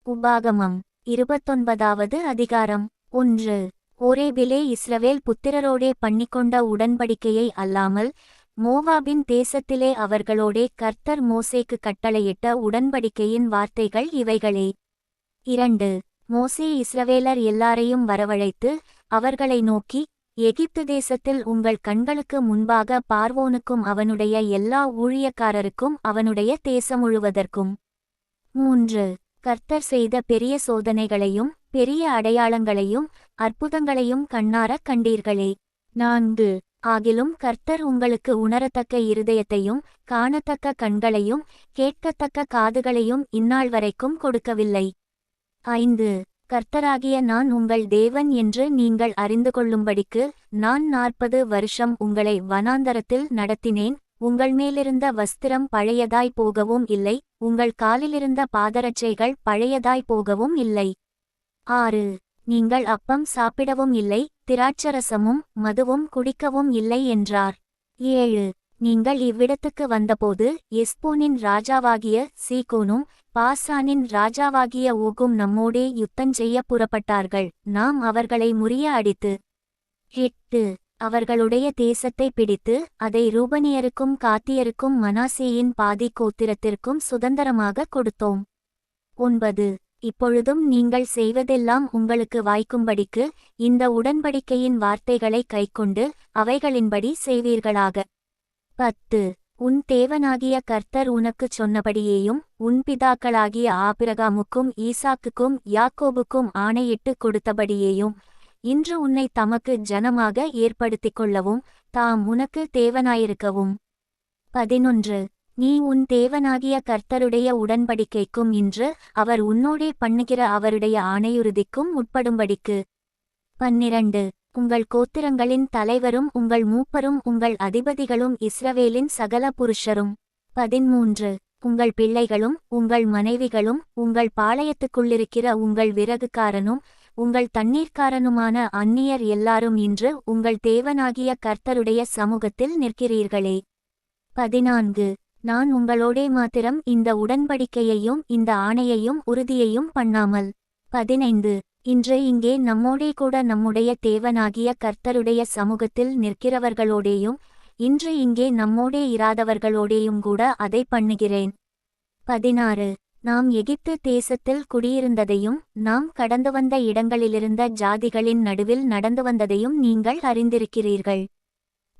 உபாகமம் 29வது அதிகாரம் 1. ஓரேபிலே இஸ்ரவேல் புத்திரரோடே பண்ணிக்கொண்ட உடன்படிக்கையை அல்லாமல் மோவாபின் தேசத்திலே அவர்களோடே கர்த்தர் மோசேக்கு கட்டளையிட்ட உடன்படிக்கையின் வார்த்தைகள் இவைகளே. 2. மோசே இஸ்ரவேலர் எல்லாரையும் வரவழைத்து அவர்களை நோக்கி, எகிப்து தேசத்தில் உங்கள் கண்களுக்கு முன்பாக பார்வோனுக்கும் அவனுடைய எல்லா ஊழியக்காரருக்கும் அவனுடைய தேசம் முழுவதற்கும். 3. கர்த்தர் செய்த பெரிய சோதனைகளையும் பெரிய அடையாளங்களையும் அற்புதங்களையும் கண்ணாரக் கண்டீர்களே. 4. ஆகிலும் கர்த்தர் உங்களுக்கு உணரத்தக்க இருதயத்தையும் காணத்தக்க கண்களையும் கேட்கத்தக்க காதுகளையும் இந்நாள் வரைக்கும் கொடுக்கவில்லை. 5. கர்த்தராகிய நான் உங்கள் தேவன் என்று நீங்கள் அறிந்து கொள்ளும்படிக்கு நான் 40 வருஷம் உங்களை வனாந்தரத்தில் நடத்தினேன். உங்கள் மேலிருந்த வஸ்திரம் பழையதாய் போகவும் இல்லை, உங்கள் காலிலிருந்த பாதரட்சைகள் பழையதாய் போகவும் இல்லை. 6. நீங்கள் அப்பம் சாப்பிடவும் இல்லை, திராட்சரசமும் மதுவும் குடிக்கவும் இல்லை என்றார். 7. நீங்கள் இவ்விடத்துக்கு வந்தபோது எஸ்போனின் ராஜாவாகிய சீகோனும் பாசானின் ராஜாவாகிய ஓகும் நம்மோடே யுத்தஞ்செய்ய புறப்பட்டார்கள். நாம் அவர்களை முறிய அடித்து 8. அவர்களுடைய தேசத்தை பிடித்து அதை ரூபனியருக்கும் காத்தியருக்கும் மனாசேயின் பாதி கோத்திரத்திற்கும் சுதந்திரமாக கொடுத்தோம். 9. இப்பொழுதும் நீங்கள் செய்வதெல்லாம் உங்களுக்கு வாய்க்கும்படிக்கு இந்த உடன்படிக்கையின் வார்த்தைகளை கைக்கொண்டு அவைகளின்படி செய்வீர்களாக. 10. உன் தேவனாகிய கர்த்தர் உனக்குச் சொன்னபடியேயும் உன் பிதாக்களாகிய ஆபிரகாமுக்கும் ஈசாக்குக்கும் யாக்கோபுக்கும் ஆணையிட்டு கொடுத்தபடியேயும் இன்று உன்னை தமக்கு ஜனமாக ஏற்படுத்திக் கொள்ளவும் தாம் உனக்கு தேவனாயிருக்கவும். 11. நீ உன் தேவனாகிய கர்த்தருடைய உடன்படிக்கைக்கும் இன்று அவர் உன்னோடே பண்ணுகிற அவருடைய ஆணையுறுதிக்கும் உட்படும்படிக்கு. 12. உங்கள் கோத்திரங்களின் தலைவரும் உங்கள் மூப்பரும் உங்கள் அதிபதிகளும் இஸ்ரவேலின் சகல புருஷரும். 13. உங்கள் பிள்ளைகளும் உங்கள் மனைவிகளும் உங்கள் பாளையத்துக்குள்ளிருக்கிற உங்கள் விறகுக்காரனும் உங்கள் தண்ணீர்க்காரனுமான அந்நியர் எல்லாரும் இன்று உங்கள் தேவனாகிய கர்த்தருடைய சமூகத்தில் நிற்கிறீர்களே. 14. நான் உங்களோடே மாத்திரம் இந்த உடன்படிக்கையையும் இந்த ஆணையையும் உறுதியையும் பண்ணாமல். 15. இன்று இங்கே நம்மோடே கூட நம்முடைய தேவனாகிய கர்த்தருடைய சமூகத்தில் நிற்கிறவர்களோடேயும் இன்று இங்கே நம்மோடே இராதவர்களோடேயும் கூட அதை பண்ணுகிறேன். 16. நாம் எகிப்து தேசத்தில் குடியிருந்ததையும் நாம் கடந்து வந்த இடங்களிலிருந்த ஜாதிகளின் நடுவில் நடந்து வந்ததையும் நீங்கள் அறிந்திருக்கிறீர்கள்.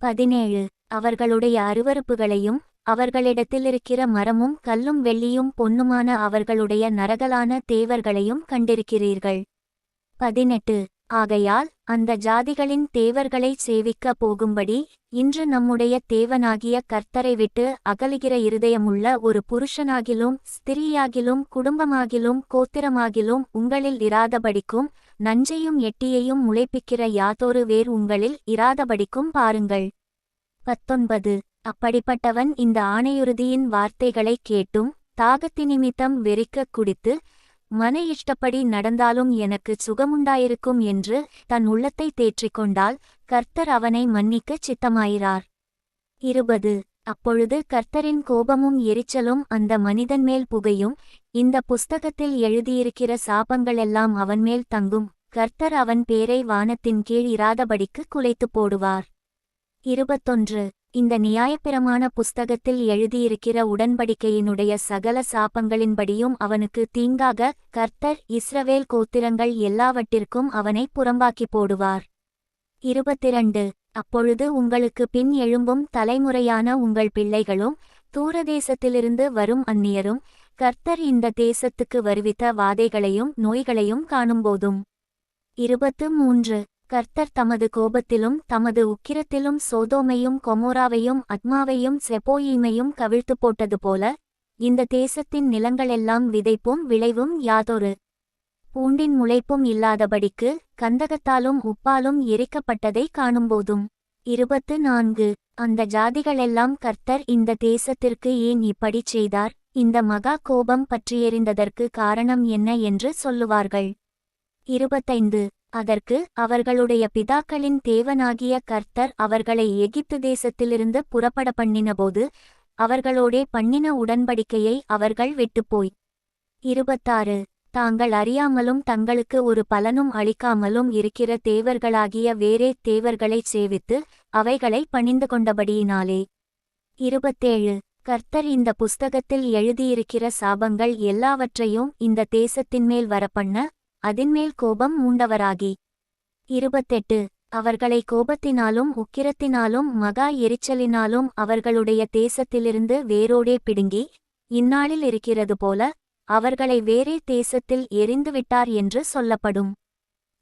17. அவர்களுடைய அருவருப்புகளையும் அவர்களிடத்திலிருக்கிற மரமும் கல்லும் வெள்ளியும் பொன்னுமான அவர்களுடைய நரகலான தேவர்களையும் கண்டிருக்கிறீர்கள். 18. ஆகையால் அந்த ஜாதிகளின் தேவர்களைச் சேவிக்க போகும்படி இன்று நம்முடைய தேவனாகிய கர்த்தரை விட்டு அகலுகிற இருதயமுள்ள ஒரு புருஷனாகிலும் ஸ்திரீயாகிலும் குடும்பமாகிலும் கோத்திரமாகிலும் உங்களில் இராதபடிக்கும் நஞ்சையும் எட்டியையும் முளைப்பிக்கிற யாதொரு வேர் உங்களில் இராதபடிக்கும் பாருங்கள். 19. அப்படிப்பட்டவன் இந்த ஆணையுறுதியின் வார்த்தைகளைக் கேட்டும் தாகத்தினிமித்தம் வெறிக்கக் குடித்து மன இஷ்டப்படி நடந்தாலும் எனக்கு சுகமுண்டாயிருக்கும் என்று தன் உள்ளத்தை தேற்றிக்கொண்டால் கர்த்தர் அவனை மன்னிக்கச் சித்தமாயிரார். 20. அப்பொழுது கர்த்தரின் கோபமும் எரிச்சலும் அந்த மனிதன் மேல் புகையும், இந்த புஸ்தகத்தில் எழுதியிருக்கிற சாபங்களெல்லாம் அவன்மேல் தங்கும், கர்த்தர் அவன் பேரை வானத்தின் கீழ் இராதபடிக்கு குலைத்து போடுவார். 21. இந்த நியாயப்பிரமாண புஸ்தகத்தில் எழுதியிருக்கிற உடன்படிக்கையினுடைய சகல சாபங்களின்படியும் அவனுக்கு தீங்காக கர்த்தர் இஸ்ரவேல் கோத்திரங்கள் எல்லாவற்றிற்கும் அவனை புறம்பாக்கி போடுவார். 22. அப்பொழுது உங்களுக்கு பின் எழும்பும் தலைமுறையான உங்கள் பிள்ளைகளும் தூரதேசத்திலிருந்து வரும் அந்நியரும் கர்த்தர் இந்த தேசத்துக்கு வருவித்த வாதைகளையும் நோய்களையும் காணும்போதும். 23. கர்த்தர் தமது கோபத்திலும் தமது உக்கிரத்திலும் சோதோமையும் கொமோராவையும் அத்மாவையும் செபோயீமையும் கவிழ்த்து போட்டது போல இந்த தேசத்தின் நிலங்களெல்லாம் விதைப்பும் விளைவும் யாதொரு பூண்டின் முளைப்பும் இல்லாதபடிக்கு கந்தகத்தாலும் உப்பாலும் எரிக்கப்பட்டதை காணும்போதும். 24. அந்த ஜாதிகளெல்லாம் கர்த்தர் இந்த தேசத்திற்கு ஏன் இப்படிச் செய்தார், இந்த மகா கோபம் பற்றியெறிந்ததற்கு காரணம் என்ன என்று சொல்லுவார்கள். 25. அதற்கு அவர்களுடைய பிதாக்களின் தேவனாகிய கர்த்தர் அவர்களை எகிப்து தேசத்திலிருந்து புறப்பட பண்ணினபோது அவர்களோடே பண்ணின உடன்படிக்கையை அவர்கள் விட்டுப்போய். 26. தாங்கள் அறியாமலும் தங்களுக்கு ஒரு பலனும் அளிக்காமலும் இருக்கிற தேவர்களாகிய வேறே தேவர்களைச் சேவித்து அவைகளை பணிந்து கொண்டபடியினாலே. 27. கர்த்தர் இந்த புஸ்தகத்தில் எழுதியிருக்கிற சாபங்கள் எல்லாவற்றையும் இந்த தேசத்தின்மேல் வரப்பண்ண அதின்மேல் கோபம் மூண்டவராகி. 28. அவர்களை கோபத்தினாலும் உக்கிரத்தினாலும் மகா எரிச்சலினாலும் அவர்களுடைய தேசத்திலிருந்து வேரோடே பிடுங்கி இந்நாளில் இருக்கிறது போல அவர்களை வேறே தேசத்தில் எறிந்துவிட்டார் என்று சொல்லப்படும்.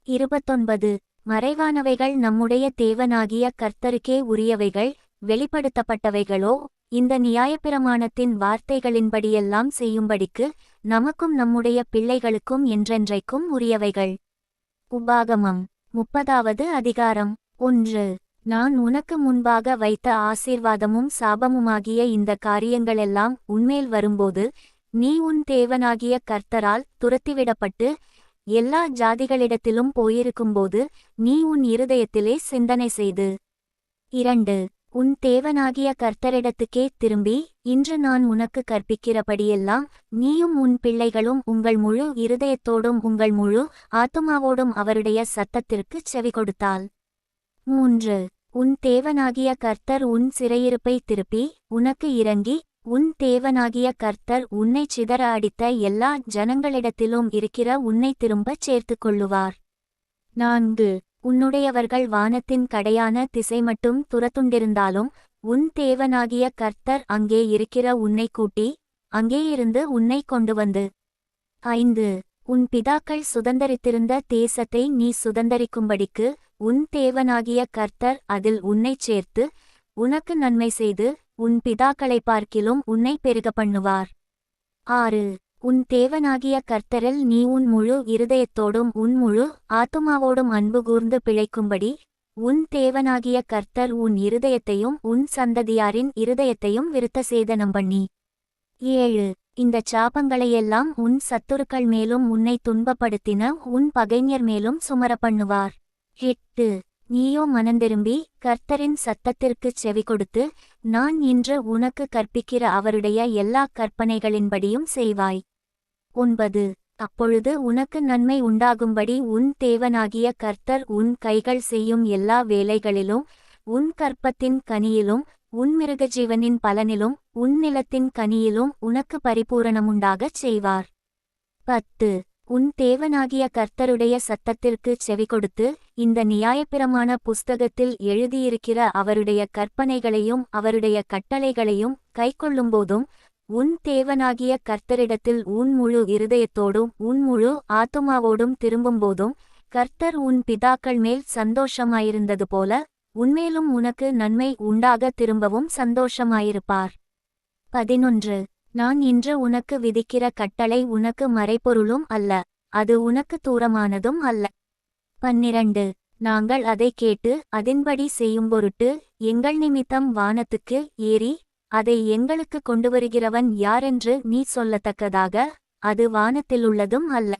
29. மறைவானவைகள் நம்முடைய தேவனாகிய கர்த்தருக்கே உரியவைகள், வெளிப்படுத்தப்பட்டவைகளோ இந்த நியாயப்பிரமாணத்தின் வார்த்தைகளின்படியெல்லாம் செய்யும்படிக்கு நமக்கும் நம்முடைய பிள்ளைகளுக்கும் என்றென்றைக்கும் உரியவைகள். உபாகமம் 30வது அதிகாரம். 1. நான் உனக்கு முன்பாக வைத்த ஆசீர்வாதமும் சாபமுமாகிய இந்த காரியங்களெல்லாம் உன்மேல் வரும்போது நீ உன் தேவனாகிய கர்த்தரால் துரத்திவிடப்பட்டு எல்லா ஜாதிகளிடத்திலும் போயிருக்கும்போது நீ உன் இருதயத்திலே சிந்தனை செய்து. 2. உன் தேவனாகிய கர்த்தரிடத்துக்கே திரும்பி இன்று நான் உனக்கு கற்பிக்கிறபடியெல்லாம் நீயும் உன் பிள்ளைகளும் உங்கள் முழு இருதயத்தோடும் உங்கள் முழு ஆத்துமாவோடும் அவருடைய சத்தத்திற்குச் செவி கொடுத்தால். 3. உன் தேவனாகிய கர்த்தர் உன் சிறையிருப்பை திருப்பி உனக்கு இறங்கி உன் தேவனாகிய கர்த்தர் உன்னைச் சிதற அடித்த எல்லா ஜனங்களிடத்திலும் இருக்கிற உன்னை திரும்பச் சேர்த்துக் கொள்ளுவார். 4. உன்னுடையவர்கள் வானத்தின் கடையான திசை மட்டும் துரத்துண்டிருந்தாலும் உன் தேவனாகிய கர்த்தர் அங்கே இருக்கிற உன்னை கூட்டி அங்கேயிருந்து உன்னை கொண்டு வந்து. 5. உன் பிதாக்கள் சுதந்தரித்திருந்த தேசத்தை நீ சுதந்தரிக்கும்படிக்கு உன் தேவனாகிய கர்த்தர் அதில் உன்னைச் சேர்த்து உனக்கு நன்மை செய்து உன் பிதாக்களை பார்க்கிலும் உன்னை பெருக பண்ணுவார். 6. உன் தேவனாகிய கர்த்தரில் நீ உன் முழு இருதயத்தோடும் உன் முழு ஆத்துமாவோடும் அன்பு கூர்ந்து பிழைக்கும்படி உன் தேவனாகிய கர்த்தர் உன் இருதயத்தையும் உன் சந்ததியாரின் இருதயத்தையும் விருத்த சேதனம் பண்ணி. 7. இந்த சாபங்களையெல்லாம் உன் சத்துருக்கள் மேலும் உன்னை துன்பப்படுத்தின உன் பகைஞர் மேலும் சுமர பண்ணுவார். 8. நீயோ மனந்திரும்பி கர்த்தரின் சத்தத்திற்குச் செவி கொடுத்து நான் இன்று உனக்கு கற்பிக்கிற அவருடைய எல்லா கற்பனைகளின்படியும் செய்வாய். 9. அப்பொழுது உனக்கு நன்மை உண்டாகும்படி உன் தேவனாகிய கர்த்தர் உன் கைகள் செய்யும் எல்லா வேலைகளிலும் உன் கற்பத்தின் கனியிலும் உன் மிருகஜீவனின் பலனிலும் உன் நிலத்தின் கனியிலும் உனக்கு பரிபூரணமுண்டாகச் செய்வார். 10. உன் தேவனாகிய கர்த்தருடைய சத்தத்திற்குச் செவி கொடுத்து இந்த நியாயப்பிரமாண புஸ்தகத்தில் எழுதியிருக்கிற அவருடைய கற்பனைகளையும் அவருடைய கட்டளைகளையும் கைக்கொள்ளும்போதும் உன் தேவனாகிய கர்த்தரிடத்தில் உன் முழு இருதயத்தோடும் உன் முழு ஆத்துமாவோடும் திரும்பும்போதும் கர்த்தர் உன் பிதாக்கள் மேல் சந்தோஷமாயிருந்தது போல உன்மேலும் உனக்கு நன்மை உண்டாக திரும்பவும் சந்தோஷமாயிருப்பார். 11. நான் இன்று உனக்கு விதிக்கிற கட்டளை உனக்கு மறைபொருளும் அல்ல, அது உனக்கு தூரமானதும் அல்ல. 12. நாங்கள் அதை கேட்டு அதின்படி செய்யும்பொருட்டு எங்கள் நிமித்தம் வானத்துக்கு ஏறி அதை எங்களுக்கு கொண்டுவருகிறவன் யாரென்று நீ சொல்லத்தக்கதாக அது வானத்திலுள்ளதும் அல்ல.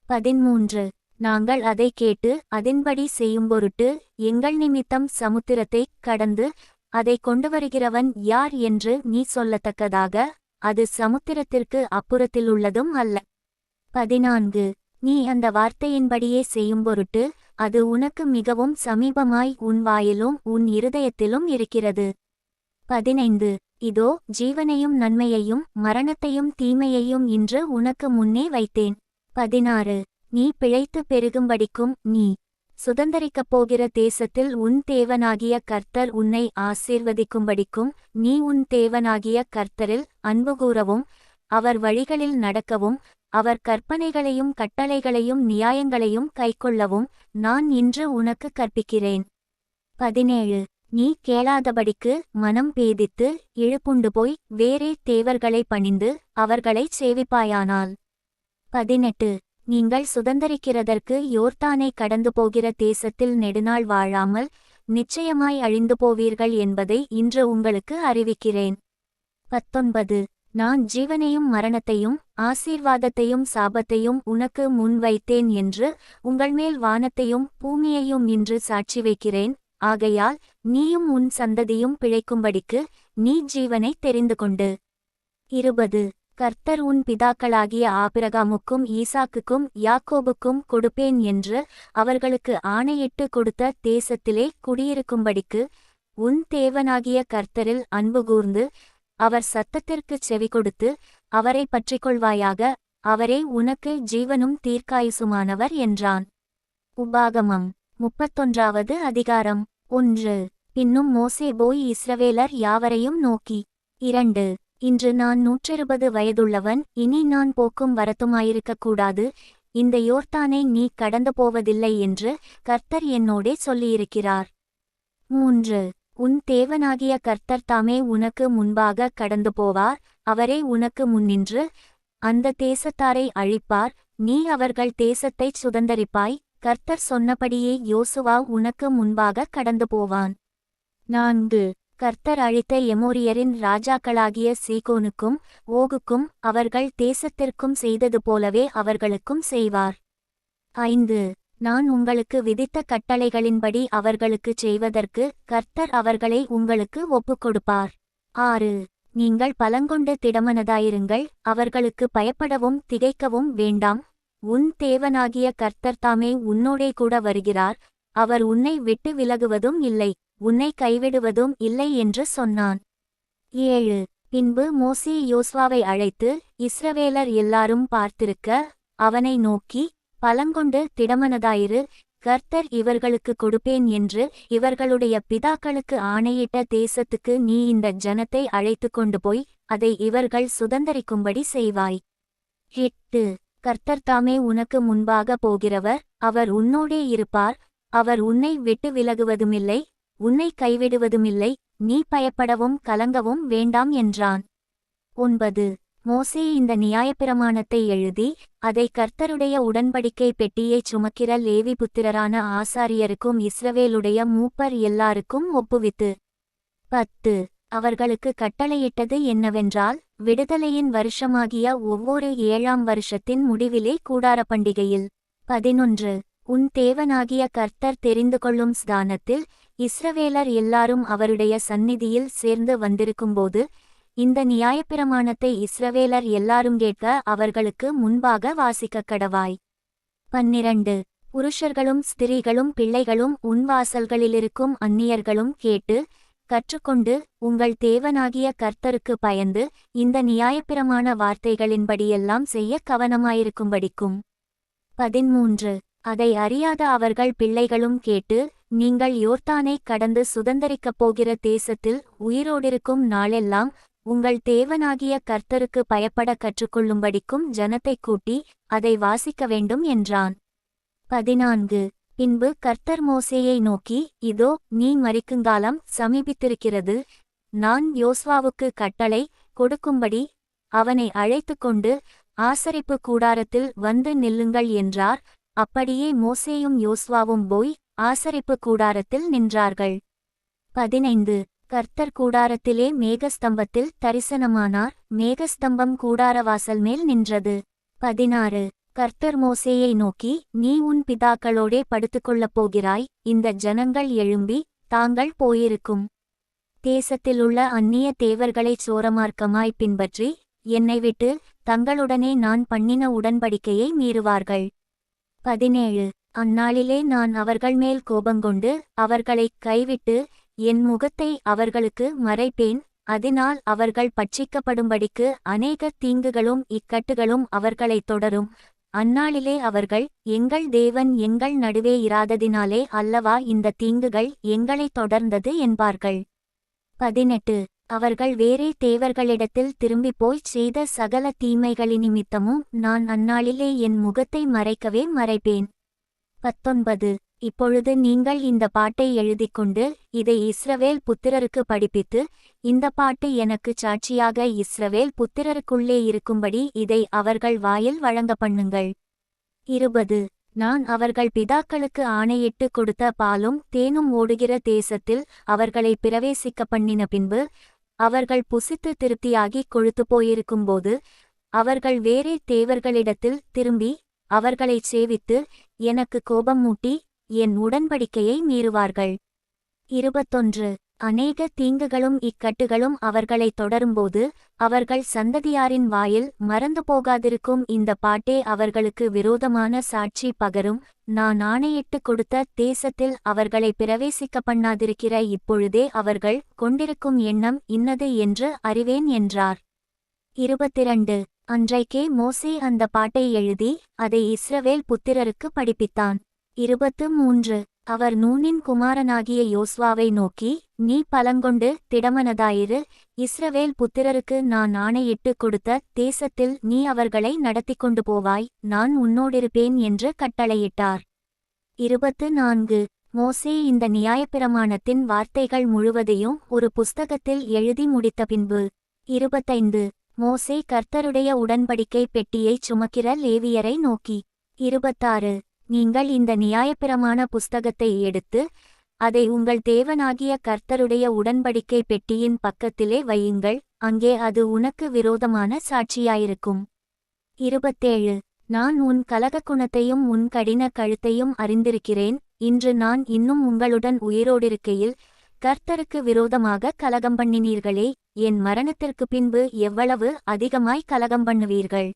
13. நாங்கள் அதை கேட்டு அதின்படி செய்யும்பொருட்டு எங்கள் நிமித்தம் சமுத்திரத்தைக் கடந்து அதை கொண்டுவருகிறவன் யார் என்று நீ சொல்லத்தக்கதாக அது சமுத்திரத்திற்கு அப்புறத்திலுள்ளதும் அல்ல. 14. நீ அந்த வார்த்தையின்படியே செய்யும்பொருட்டு அது உனக்கு மிகவும் சமீபமாய் உன் வாயிலும் உன் இருதயத்திலும் இருக்கிறது. 15. இதோ ஜீவனையும் நன்மையையும் மரணத்தையும் தீமையையும் இன்று உனக்கு முன்னே வைத்தேன். 16. நீ பிழைத்து பெருகும்படிக்கும் நீ சுதந்தரிக்கப் போகிற தேசத்தில் உன் தேவனாகிய கர்த்தர் உன்னை ஆசீர்வதிக்கும்படிக்கும் நீ உன் தேவனாகிய கர்த்தரில் அன்புகூரவும் அவர் வழிகளில் நடக்கவும் அவர் கற்பனைகளையும் கட்டளைகளையும் நியாயங்களையும் கைக்கொள்ளவும் நான் இன்று உனக்கு கற்பிக்கிறேன். 17. நீ கேளாதபடிக்கு மனம் பேதித்து இழுப்புண்டு போய் வேறே தேவர்களை பணிந்து அவர்களைச் சேவிப்பாயானால். 18. நீங்கள் சுதந்தரிக்கிறதற்கு யோர்தானை கடந்து போகிற தேசத்தில் நெடுநாள் வாழாமல் நிச்சயமாய் அழிந்து போவீர்கள் என்பதை இன்று உங்களுக்கு அறிவிக்கிறேன். 19. நான் ஜீவனையும் மரணத்தையும் ஆசீர்வாதத்தையும் சாபத்தையும் உனக்கு முன் வைத்தேன் என்று உங்கள்மேல் வானத்தையும் பூமியையும் இன்று சாட்சி வைக்கிறேன். ஆகையால் நீயும் உன் சந்ததியும் பிழைக்கும்படிக்கு நீ ஜீவனை தெரிந்து கொண்டு. 20. கர்த்தர் உன் பிதாக்களாகிய ஆபிரகாமுக்கும் ஈசாக்குக்கும் யாக்கோபுக்கும் கொடுப்பேன் என்று அவர்களுக்கு ஆணையிட்டு கொடுத்த தேசத்திலே குடியிருக்கும்படிக்கு உன் தேவனாகிய கர்த்தரில் அன்புகூர்ந்து அவர் சத்தத்திற்குச் செவிகொடுத்து அவரை பற்றிக்கொள்வாயாக, அவரே உனக்கு ஜீவனும் தீர்க்காயுசுமானவர் என்றான். உபாகமம் 31வது அதிகாரம் 1. பின்னும் மோசே போய் இஸ்ரவேலர் யாவரையும் நோக்கி, 2. இன்று நான் 120 வயதுள்ளவன், இனி நான் போக்கும் வரத்துமாயிருக்கக்கூடாது, இந்த யோர்தானை நீ கடந்து போவதில்லை என்று கர்த்தர் என்னோடே சொல்லியிருக்கிறார். 3. உன் தேவனாகிய கர்த்தர் தாமே உனக்கு முன்பாக கடந்து போவார், அவரே உனக்கு முன்னின்று அந்த தேசத்தாரை அழிப்பார், நீ அவர்கள் தேசத்தைச் சுதந்தரிப்பாய், கர்த்தர் சொன்னபடியே யோசுவா உனக்கு முன்பாக கடந்து போவான். 4. கர்த்தர் அழித்த எமோரியரின் ராஜாக்களாகிய சீகோனுக்கும் ஓகுக்கும் அவர்கள் தேசத்திற்கும் செய்தது போலவே அவர்களுக்கும் செய்வார். 5. நான் உங்களுக்கு விதித்த கட்டளைகளின்படி அவர்களுக்குச் செய்வதற்கு கர்த்தர் அவர்களை உங்களுக்கு ஒப்புக்கொடுப்பார். 6. நீங்கள் பலங்கொண்டு திடமனதாயிருங்கள், அவர்களுக்கு பயப்படவும் திகைக்கவும் வேண்டாம், உன் தேவனாகிய கர்த்தர் தாமே உன்னோடே கூட வருகிறார், அவர் உன்னை விட்டு விலகுவதும் இல்லை, உன்னை கைவிடுவதும் இல்லை என்று சொன்னான். 7. பின்பு மோசே யோசுவாவை அழைத்து இஸ்ரவேலர் எல்லாரும் பார்த்திருக்க அவனை நோக்கி, பலங்கொண்டு திடமனதாயிரு, கர்த்தர் இவர்களுக்கு கொடுப்பேன் என்று இவர்களுடைய பிதாக்களுக்கு ஆணையிட்ட தேசத்துக்கு நீ இந்த ஜனத்தை அழைத்து கொண்டு போய் அதை இவர்கள் சுதந்தரிக்கும்படி செய்வாய். 8. கர்த்தர் தாமே உனக்கு முன்பாக போகிறவர், அவர் உன்னோடே இருப்பார், அவர் உன்னை விட்டு விலகுவதுமில்லை, உன்னை கைவிடுவதுமில்லை, நீ பயப்படவும் கலங்கவும் வேண்டாம் என்றான். 9. மோசே இந்த நியாயப்பிரமாணத்தை எழுதி அதை கர்த்தருடைய உடன்படிக்கை பெட்டியைச் சுமக்கிற லேவி புத்திரரான ஆசாரியருக்கும் இஸ்ரவேலுடைய மூப்பர் எல்லாருக்கும் ஒப்புவித்து 10. அவர்களுக்கு கட்டளையிட்டது என்னவென்றால், விடுதலையின் வருஷமாகிய ஒவ்வொரு 7ஆம் வருஷத்தின் முடிவிலே கூடார பண்டிகையில் 11. உன் தேவனாகிய கர்த்தர் தெரிந்து கொள்ளும் ஸ்தானத்தில் இஸ்ரவேலர் எல்லாரும் அவருடைய சந்நிதியில் சேர்ந்து வந்திருக்கும்போது இந்த நியாயப்பிரமாணத்தை இஸ்ரவேலர் எல்லாரும் கேட்க அவர்களுக்கு முன்பாக வாசிக்கக் கடவாய். 12. புருஷர்களும் ஸ்திரீகளும் பிள்ளைகளும் உன் வாசல்களிலிருக்கும் அந்நியர்களும் கேட்டு கற்றுக்கொண்டு உங்கள் தேவனாகிய கர்த்தருக்கு பயந்து இந்த நியாயப்பிரமாண வார்த்தைகளின்படியெல்லாம் செய்ய கவனமாயிருக்கும்படிக்கும். 13. அதை அறியாத அவர்கள் பிள்ளைகளும் கேட்டு நீங்கள் யோர்தானை கடந்து சுதந்தரிக்கப் போகிற தேசத்தில் உயிரோடிருக்கும் நாளெல்லாம் உங்கள் தேவனாகிய கர்த்தருக்கு பயப்பட கற்றுக்கொள்ளும்படிக்கும் ஜனத்தைக் கூட்டி அதை வாசிக்க வேண்டும் என்றான். 14. பின்பு கர்த்தர் மோசேயை நோக்கி, இதோ நீ மரிக்குங்காலம் சமீபித்திருக்கிறது, நான் யோசுவாவுக்கு கட்டளை கொடுக்கும்படி அவனை அழைத்துக்கொண்டு ஆசரிப்பு கூடாரத்தில் வந்து நில்லுங்கள் என்றார். அப்படியே மோசேயும் யோசுவாவும் போய் ஆசரிப்பு கூடாரத்தில் நின்றார்கள். 15. கர்த்தர் கூடாரத்திலே மேகஸ்தம்பத்தில் தரிசனமானார், மேகஸ்தம்பம் கூடாரவாசல் மேல் நின்றது. 16. கர்த்தர் மோசேயை நோக்கி, நீ உன் பிதாக்களோடே படுத்துக்கொள்ளப் போகிறாய், இந்த ஜனங்கள் எழும்பி தாங்கள் போயிருக்கும் தேசத்திலுள்ள அந்நிய தேவர்களைச் சோரமார்க்கமாய் பின்பற்றி என்னை விட்டு தங்களுடனே நான் பண்ணின உடன்படிக்கையை மீறுவார்கள். 17. அந்நாளிலே நான் அவர்கள் மேல் கோபங்கொண்டு அவர்களைக் கைவிட்டு என் முகத்தை அவர்களுக்கு மறைப்பேன், அதனால் அவர்கள் பட்சிக்கப்படும்படிக்கு அநேக தீங்குகளும் இக்கட்டுகளும் அவர்களைத் தொடரும். அந்நாளிலே அவர்கள், எங்கள் தேவன் எங்கள் நடுவே இராததினாலே அல்லவா இந்த தீங்குகள் எங்களைத் தொடர்ந்தது என்பார்கள். 18. அவர்கள் வேறே தேவர்களிடத்தில் திரும்பிப்போய்ச் செய்த சகல தீமைகளினிமித்தமும் நான் அந்நாளிலே என் முகத்தை மறைக்கவே மறைப்பேன். 19. இப்பொழுது நீங்கள் இந்த பாட்டை எழுதிக்கொண்டு இதை இஸ்ரவேல் புத்திரருக்கு படிப்பித்து, இந்த பாட்டு எனக்குச் சாட்சியாக இஸ்ரவேல் புத்திரருக்குள்ளே இருக்கும்படி இதை அவர்கள் வாயில் வழங்கப்பண்ணுங்கள். 20. நான் அவர்கள் பிதாக்களுக்கு ஆணையிட்டு கொடுத்த பாலும் தேனும் ஓடுகிற தேசத்தில் அவர்களை பிரவேசிக்க பண்ணின பின்பு அவர்கள் புசித்து திருப்தியாகிக் கொழுத்துப் போயிருக்கும்போது அவர்கள் வேறே தேவர்களிடத்தில் திரும்பி அவர்களைச் சேவித்து எனக்கு கோபம் மூட்டி என் உடன்படிக்கையை மீறுவார்கள். 21. அநேக தீங்குகளும் இக்கட்டுகளும் அவர்களைத் தொடரும்போது அவர்கள் சந்ததியாரின் வாயில் மறந்து போகாதிருக்கும் இந்த பாட்டே அவர்களுக்கு விரோதமான சாட்சி பகரும். நான் ஆணையிட்டு கொடுத்த தேசத்தில் அவர்களை பிரவேசிக்க பண்ணாதிருக்கிற இப்பொழுதே அவர்கள் கொண்டிருக்கும் எண்ணம் இன்னது என்று அறிவேன் என்றார். 22. அன்றைக்கே மோசே அந்த பாட்டை எழுதி அதை இஸ்ரவேல் புத்திரருக்கு படிப்பித்தான். 23. அவர் நூனின் குமாரனாகிய யோசுவாவை நோக்கி, நீ பலங்கொண்டு திடமனதாயிரு, இஸ்ரவேல் புத்திரருக்கு நான் ஆணையிட்டு கொடுத்த தேசத்தில் நீ அவர்களை நடத்திக் கொண்டு போவாய், நான் உன்னோடிருப்பேன் என்று கட்டளையிட்டார். 24. மோசே இந்த நியாயப்பிரமாணத்தின் வார்த்தைகள் முழுவதையும் ஒரு புஸ்தகத்தில் எழுதி முடித்த பின்பு 25. மோசே கர்த்தருடைய உடன்படிக்கை பெட்டியைச் சுமக்கிற லேவியரை நோக்கி 26. நீங்கள் இந்த நியாயப்பிரமாண புஸ்தகத்தை எடுத்து அதை உங்கள் தேவனாகிய கர்த்தருடைய உடன்படிக்கை பெட்டியின் பக்கத்திலே வையுங்கள், அங்கே அது உனக்கு விரோதமான சாட்சியாயிருக்கும். 27. நான் உன் கலகக்குணத்தையும் உன் கடின கழுத்தையும் அறிந்திருக்கிறேன். இன்று நான் இன்னும் உங்களுடன் உயிரோடிருக்கையில் கர்த்தருக்கு விரோதமாக கலகம் பண்ணினீர்களே, என் மரணத்திற்கு பின்பு எவ்வளவு அதிகமாய் கலகம் பண்ணுவீர்கள்.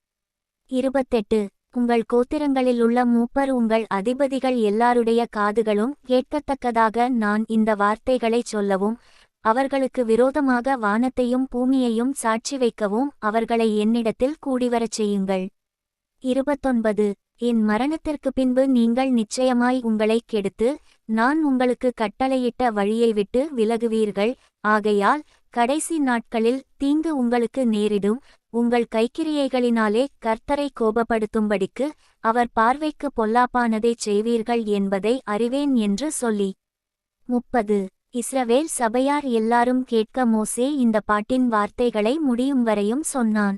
28. உங்கள் கோத்திரங்களிலுள்ள மூப்பர் உங்கள் அதிபதிகள் எல்லாருடைய காதுகளும் கேட்கத்தக்கதாக நான் இந்த வார்த்தைகளைச் சொல்லவும், அவர்களுக்கு விரோதமாக வானத்தையும் பூமியையும் சாட்சி வைக்கவும் அவர்களை என்னிடத்தில் கூடிவரச் செய்யுங்கள். 29. என் மரணத்திற்கு பின்பு நீங்கள் நிச்சயமாய் உங்களைக் கெடுத்து நான் உங்களுக்கு கட்டளையிட்ட வழியை விட்டு விலகுவீர்கள். ஆகையால் கடைசி நாட்களில் தீங்கு உங்களுக்கு நேரிடும். உங்கள் கைக்கிரியைகளினாலே கர்த்தரை கோபப்படுத்தும்படிக்கு அவர் பார்வைக்கு பொல்லாப்பானதைச் செய்வீர்கள் என்பதை அறிவேன் என்று சொல்லி. 30. இஸ்ரவேல் சபையார் எல்லாரும் கேட்க மோசே இந்த பாட்டின் வார்த்தைகளை முடியும் வரையும் சொன்னான்.